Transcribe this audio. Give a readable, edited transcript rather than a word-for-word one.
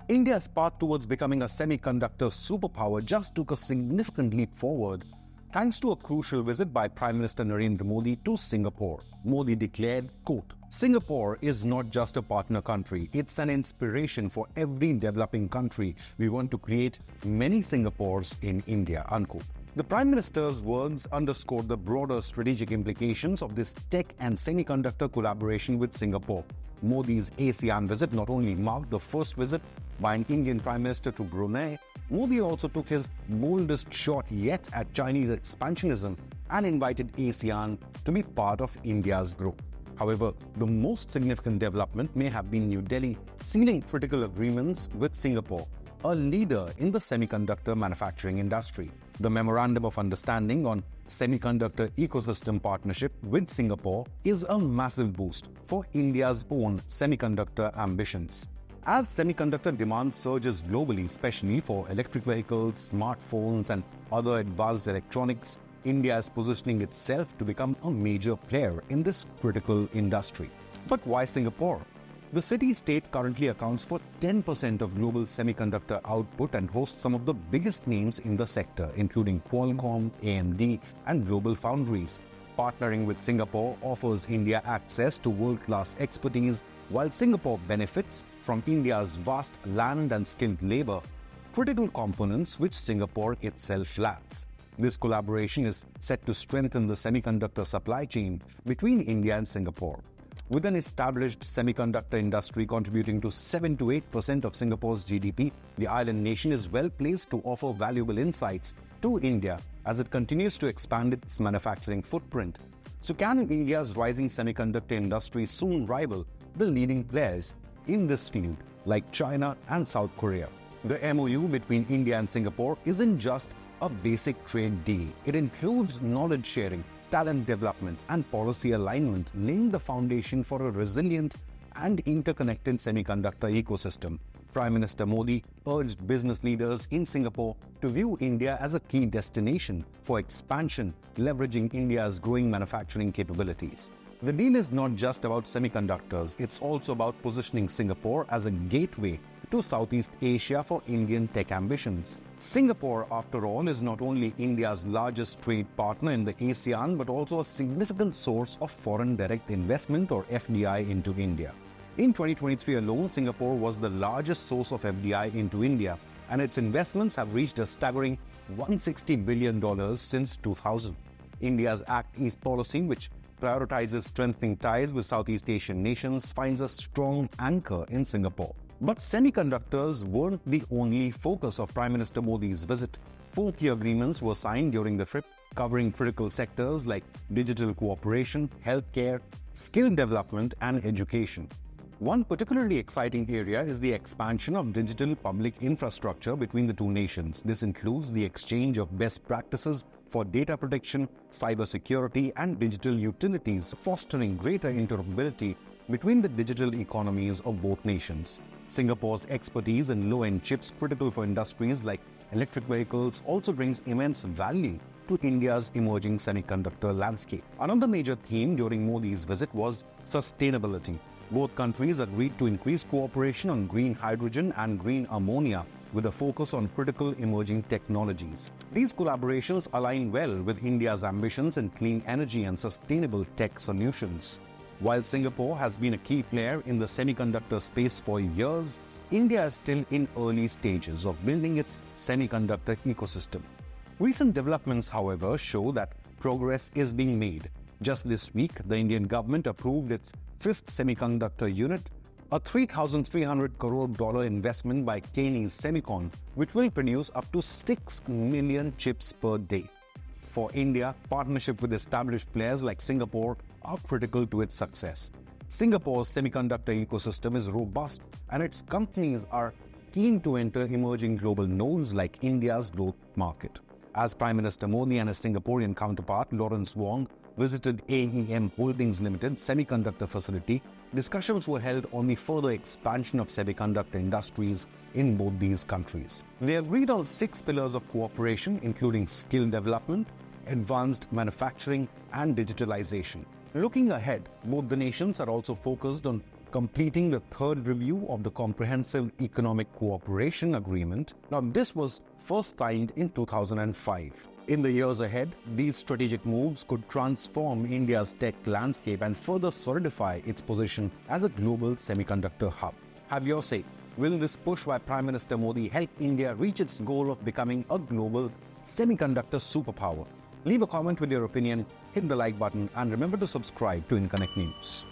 India's path towards becoming a semiconductor superpower just took a significant leap forward thanks to a crucial visit by Prime Minister Narendra Modi to Singapore. Modi declared, quote, "Singapore is not just a partner country, it's an inspiration for every developing country. We want to create many Singapores in India," unquote. The Prime Minister's words underscored the broader strategic implications of this tech and semiconductor collaboration with Singapore. Modi's ASEAN visit not only marked the first visit by an Indian Prime Minister to Brunei, Modi also took his boldest shot yet at Chinese expansionism and invited ASEAN to be part of India's growth. However, the most significant development may have been New Delhi sealing critical agreements with Singapore, a leader in the semiconductor manufacturing industry. The Memorandum of Understanding on Semiconductor Ecosystem Partnership with Singapore is a massive boost for India's own semiconductor ambitions. As semiconductor demand surges globally, especially for electric vehicles, smartphones, and other advanced electronics, India is positioning itself to become a major player in this critical industry. But why Singapore? The city-state currently accounts for 10% of global semiconductor output and hosts some of the biggest names in the sector, including Qualcomm, AMD, and Global Foundries. Partnering with Singapore offers India access to world-class expertise, while Singapore benefits from India's vast land and skilled labor, critical components which Singapore itself lacks. This collaboration is set to strengthen the semiconductor supply chain between India and Singapore. With an established semiconductor industry contributing to 7 to 8% of Singapore's GDP, the island nation is well placed to offer valuable insights to India as it continues to expand its manufacturing footprint. So can India's rising semiconductor industry soon rival the leading players in this field like China and South Korea? The MOU between India and Singapore isn't just a basic trade deal. It includes knowledge sharing, talent development, and policy alignment, laying the foundation for a resilient and interconnected semiconductor ecosystem. Prime Minister Modi urged business leaders in Singapore to view India as a key destination for expansion, leveraging India's growing manufacturing capabilities. The deal is not just about semiconductors, it's also about positioning Singapore as a gateway to Southeast Asia for Indian tech ambitions. Singapore, after all, is not only India's largest trade partner in the ASEAN, but also a significant source of foreign direct investment or FDI into India. In 2023 alone, Singapore was the largest source of FDI into India, and its investments have reached a staggering $160 billion since 2000. India's Act East policy, which prioritizes strengthening ties with Southeast Asian nations, finds a strong anchor in Singapore. But semiconductors weren't the only focus of Prime Minister Modi's visit. 4 key agreements were signed during the trip, covering critical sectors like digital cooperation, healthcare, skill development, and education. One particularly exciting area is the expansion of digital public infrastructure between the two nations. This includes the exchange of best practices for data protection, cybersecurity, and digital utilities, fostering greater interoperability between the digital economies of both nations. Singapore's expertise in low-end chips critical for industries like electric vehicles also brings immense value to India's emerging semiconductor landscape. Another major theme during Modi's visit was sustainability. Both countries agreed to increase cooperation on green hydrogen and green ammonia with a focus on critical emerging technologies. These collaborations align well with India's ambitions in clean energy and sustainable tech solutions. While Singapore has been a key player in the semiconductor space for years, India is still in early stages of building its semiconductor ecosystem. Recent developments, however, show that progress is being made. Just this week, the Indian government approved its 5th semiconductor unit, a $3,300 crore investment by Chinese Semicon, which will produce up to 6 million chips per day. For India, partnership with established players like Singapore are critical to its success. Singapore's semiconductor ecosystem is robust, and its companies are keen to enter emerging global nodes like India's growth market. As Prime Minister Modi and his Singaporean counterpart Lawrence Wong visited AEM Holdings Limited semiconductor facility, discussions were held on the further expansion of semiconductor industries in both these countries. They agreed on 6 pillars of cooperation, including skill development, advanced manufacturing, and digitalization. Looking ahead, both the nations are also focused on completing the third review of the Comprehensive Economic Cooperation Agreement. Now, this was first signed in 2005. In the years ahead, these strategic moves could transform India's tech landscape and further solidify its position as a global semiconductor hub. Have your say. Will this push by Prime Minister Modi help India reach its goal of becoming a global semiconductor superpower? Leave a comment with your opinion, hit the like button, and remember to subscribe to Inconnect News.